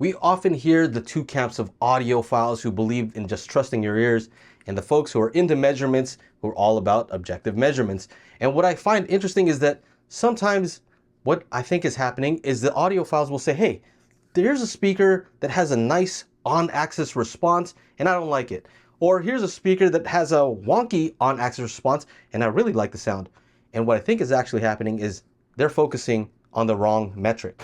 We often hear the two camps of audiophiles who believe in just trusting your ears, and the folks who are into measurements who are all about objective measurements. And what I find interesting is that sometimes what I think is happening is the audiophiles will say, hey, there's a speaker that has a nice on-axis response and I don't like it. Or here's a speaker that has a wonky on-axis response and I really like the sound. And what I think is actually happening is they're focusing on the wrong metric.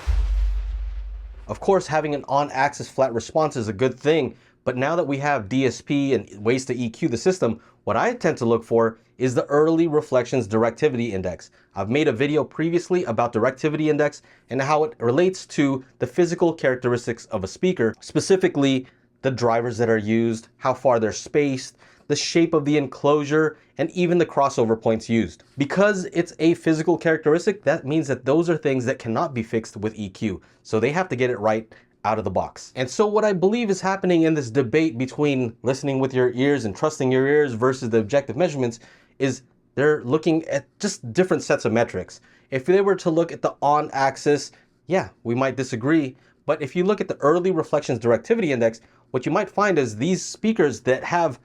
Of course, having an on-axis flat response is a good thing, but now that we have DSP and ways to EQ the system, what I tend to look for is the early reflections directivity index. I've made a video previously about directivity index and how it relates to the physical characteristics of a speaker, specifically the drivers that are used, how far they're spaced, the shape of the enclosure, and even the crossover points used. Because it's a physical characteristic, that means that those are things that cannot be fixed with EQ. So they have to get it right out of the box. And so what I believe is happening in this debate between listening with your ears and trusting your ears versus the objective measurements is they're looking at just different sets of metrics. If they were to look at the on-axis, yeah, we might disagree. But if you look at the early reflections directivity index, what you might find is these speakers that have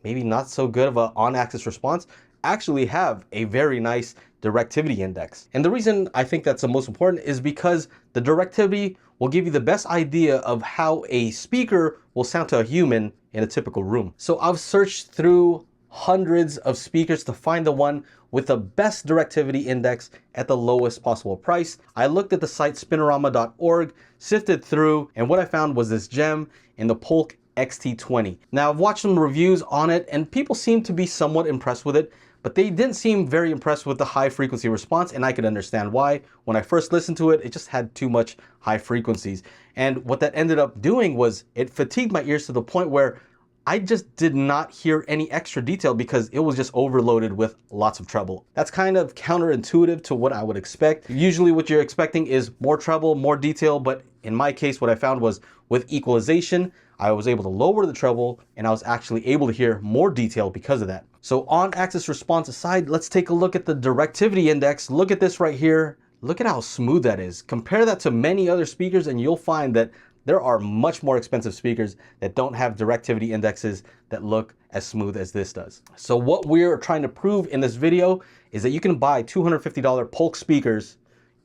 maybe not so good of an on-axis response actually have a very nice directivity index. And the reason I think that's the most important is because the directivity will give you the best idea of how a speaker will sound to a human in a typical room. So I've searched through hundreds of speakers to find the one with the best directivity index at the lowest possible price. I looked at the site spinorama.org, sifted through, and what I found was this gem in the Polk XT20. Now I've watched some reviews on it and people seem to be somewhat impressed with it, but they didn't seem very impressed with the high frequency response, and I could understand why. When I first listened to it, it just had too much high frequencies. And what that ended up doing was it fatigued my ears to the point where I just did not hear any extra detail because it was just overloaded with lots of treble. That's kind of counterintuitive to what I would expect. Usually what you're expecting is more treble, more detail, but in my case, what I found was with equalization, I was able to lower the treble and I was actually able to hear more detail because of that. So on-axis response aside, let's take a look at the directivity index. Look at this right here. Look at how smooth that is. Compare that to many other speakers and you'll find that there are much more expensive speakers that don't have directivity indexes that look as smooth as this does. So what we're trying to prove in this video is that you can buy $250 Polk speakers,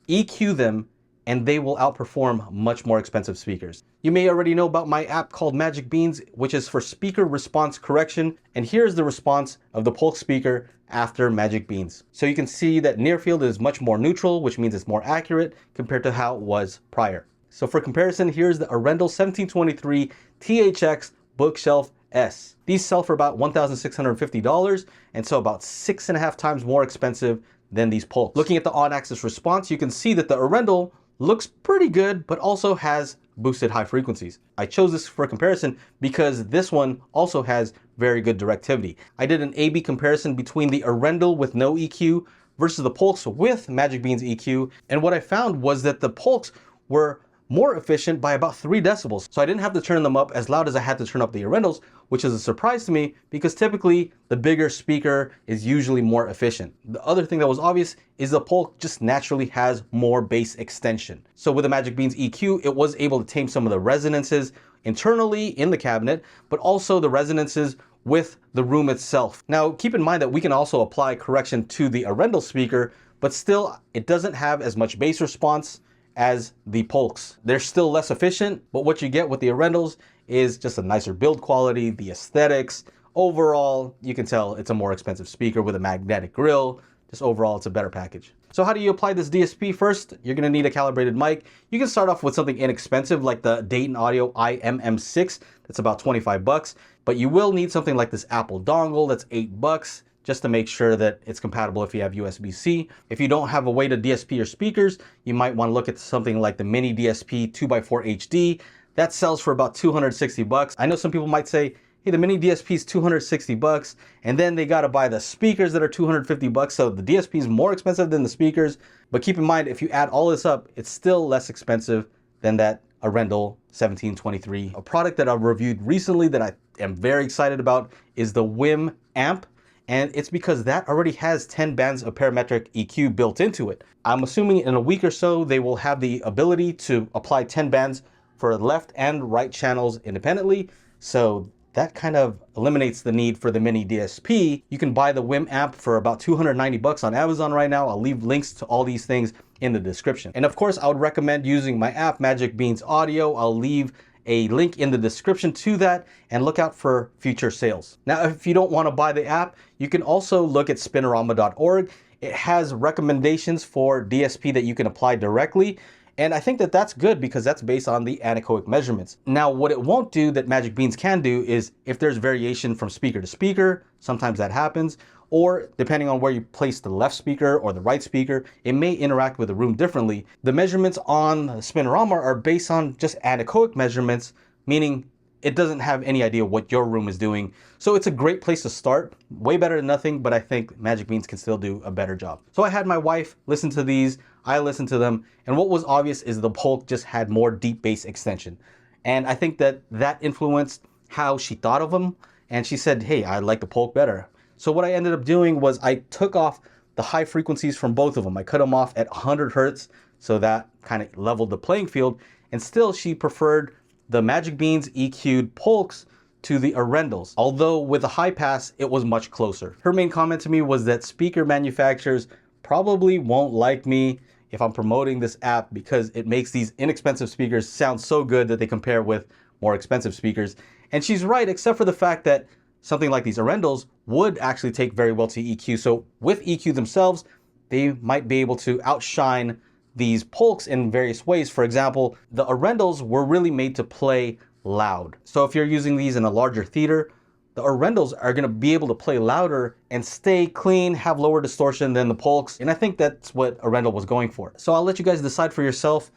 EQ them, and they will outperform much more expensive speakers. You may already know about my app called Magic Beans, which is for speaker response correction. And here's the response of the Polk speaker after Magic Beans. So you can see that near field is much more neutral, which means it's more accurate compared to how it was prior. So for comparison, here's the Arendal 1723 THX Bookshelf S. These sell for about $1,650, and so about 6.5 times more expensive than these Polks. Looking at the on-axis response, you can see that the Arendal looks pretty good, but also has boosted high frequencies. I chose this for comparison because this one also has very good directivity. I did an A/B comparison between the Arendal with no EQ versus the Polks with Magic Beans EQ, and what I found was that the Polks were more efficient by about 3 decibels. So I didn't have to turn them up as loud as I had to turn up the Arendals, which is a surprise to me because typically the bigger speaker is usually more efficient. The other thing that was obvious is the Polk just naturally has more bass extension. So with the Magic Beans EQ, it was able to tame some of the resonances internally in the cabinet, but also the resonances with the room itself. Now, keep in mind that we can also apply correction to the Arendal speaker, but still it doesn't have as much bass response as the Polks. They're still less efficient, but what you get with the Arendals is just a nicer build quality, the aesthetics. Overall, you can tell it's a more expensive speaker with a magnetic grille. Just overall, it's a better package. So how do you apply this DSP? First, you're gonna need a calibrated mic. You can start off with something inexpensive like the Dayton Audio IMM6. That's about 25 bucks, but you will need something like this Apple dongle that's $8 just to make sure that it's compatible if you have USB-C. If you don't have a way to DSP your speakers, you might want to look at something like the Mini DSP 2x4 HD. That sells for about 260 bucks. I know some people might say, hey, the Mini DSP is 260 bucks, and then they gotta buy the speakers that are 250 bucks, so the DSP is more expensive than the speakers. But keep in mind, if you add all this up, it's still less expensive than that Arendal 1723. A product that I've reviewed recently that I am very excited about is the WIM amp. And it's because that already has 10 bands of parametric EQ built into it. I'm assuming in a week or so, they will have the ability to apply 10 bands for left and right channels independently. So that kind of eliminates the need for the mini DSP. You can buy the WIM amp for about 290 bucks on Amazon right now. I'll leave links to all these things in the description. And of course, I would recommend using my app, Magic Beans Audio. I'll leave a link in the description to that, and look out for future sales. Now, if you don't want to buy the app, you can also look at spinorama.org. It has recommendations for DSP that you can apply directly. And I think that that's good because that's based on the anechoic measurements. Now, what it won't do that Magic Beans can do is if there's variation from speaker to speaker, sometimes that happens, or depending on where you place the left speaker or the right speaker, it may interact with the room differently. The measurements on Spinorama are based on just anechoic measurements, meaning it doesn't have any idea what your room is doing. So it's a great place to start, way better than nothing, but I think Magic Beans can still do a better job. So I had my wife listen to these, I listened to them, and what was obvious is the Polk just had more deep bass extension. And I think that that influenced how she thought of them, and she said, hey, I like the Polk better. So what I ended up doing was I took off the high frequencies from both of them. I cut them off at 100 Hertz, so that kind of leveled the playing field, and still she preferred the Magic Beans EQ'd Polks to the Arendals, although with a high pass, it was much closer. Her main comment to me was that speaker manufacturers probably won't like me if I'm promoting this app because it makes these inexpensive speakers sound so good that they compare with more expensive speakers. And she's right, except for the fact that something like these Arendals would actually take very well to EQ. So with EQ themselves, they might be able to outshine these Polks in various ways. For example, the Arendals were really made to play loud. So if you're using these in a larger theater, the Arendals are going to be able to play louder and stay clean, have lower distortion than the Polks. And I think that's what Arendal was going for. So I'll let you guys decide for yourself.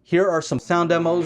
Here are some sound demos.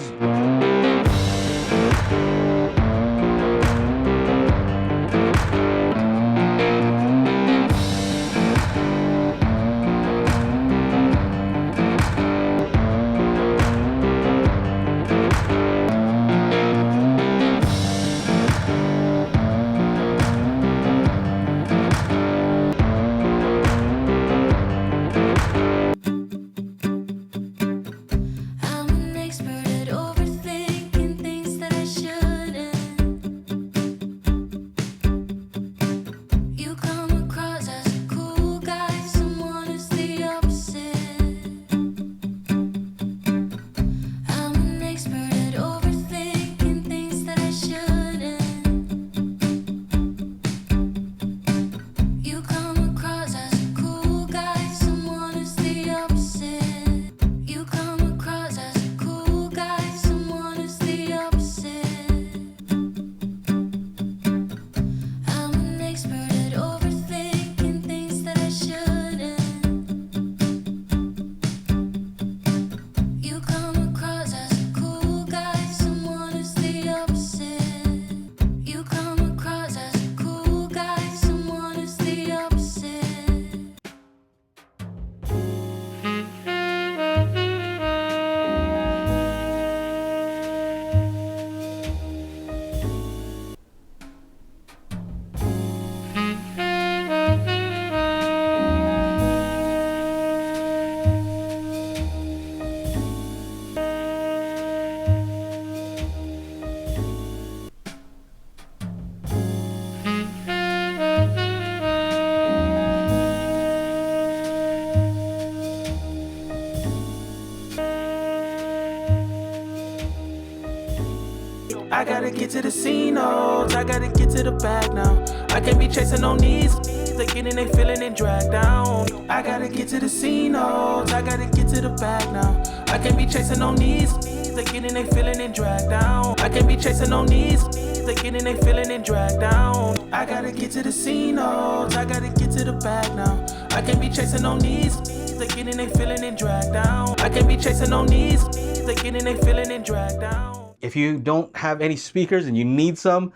I gotta get to the scene, oh, I gotta get to the bag now. I can't be chasing on these, they getting they feeling and dragged down. I gotta get to the scene, oh, I gotta get to the bag now. I can't be chasing on these, they getting they feeling and dragged down. I can't be chasing on these, they getting they feeling and dragged down. I gotta get to the scene, oh, I gotta get to the bag now. I can't be chasing on these, they getting they feeling and dragged down. I can't be chasing on these, they getting they feeling and dragged down. If you don't have any speakers and you need some,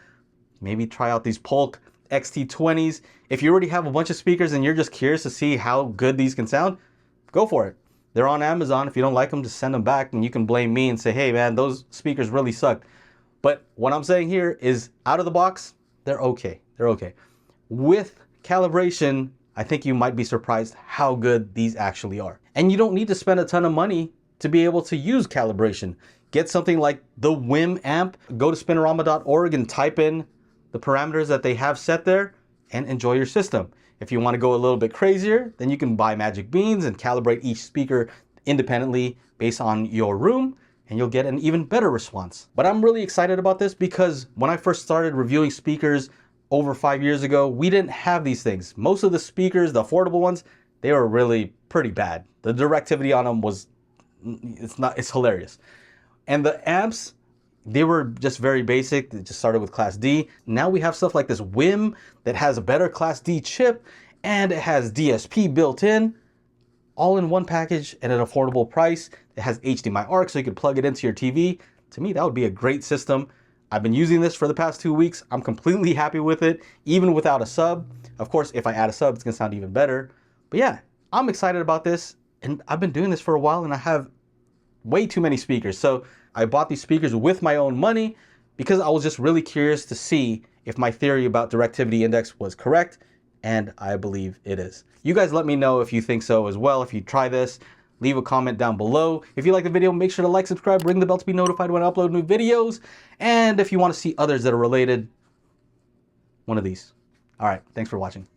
maybe try out these Polk XT20s. If you already have a bunch of speakers and you're just curious to see how good these can sound, go for it. They're on Amazon. If you don't like them, just send them back and you can blame me and say, hey man, those speakers really suck. But what I'm saying here is out of the box, they're okay. They're okay. With calibration, I think you might be surprised how good these actually are. And you don't need to spend a ton of money to be able to use calibration. get something like the WIM amp. Go to spinorama.org and type in the parameters that they have set there and enjoy your system. If you want to go a little bit crazier, then you can buy magic beans and calibrate each speaker independently based on your room, and you'll get an even better response. But I'm really excited about this because when I first started reviewing speakers over 5 years ago, we didn't have these things. Most of the speakers, the affordable ones, they were really pretty bad. The directivity on them was, it's hilarious. And the amps, they were just very basic. They just started with Class D. Now we have stuff like this WIM that has a better Class D chip, and it has DSP built in, all in one package at an affordable price. It has HDMI ARC, so you can plug it into your TV. To me, that would be a great system. I've been using this for the past 2 weeks. I'm completely happy with it, even without a sub. Of course, if I add a sub, it's gonna sound even better. But yeah, I'm excited about this, and I've been doing this for a while, and I have way too many speakers. So I bought these speakers with my own money because I was just really curious to see if my theory about Directivity Index was correct, and I believe it is. You guys let me know if you think so as well. If you try this, leave a comment down below. If you like the video, make sure to like, subscribe, ring the bell to be notified when I upload new videos. And if you want to see others that are related, one of these. All right, thanks for watching.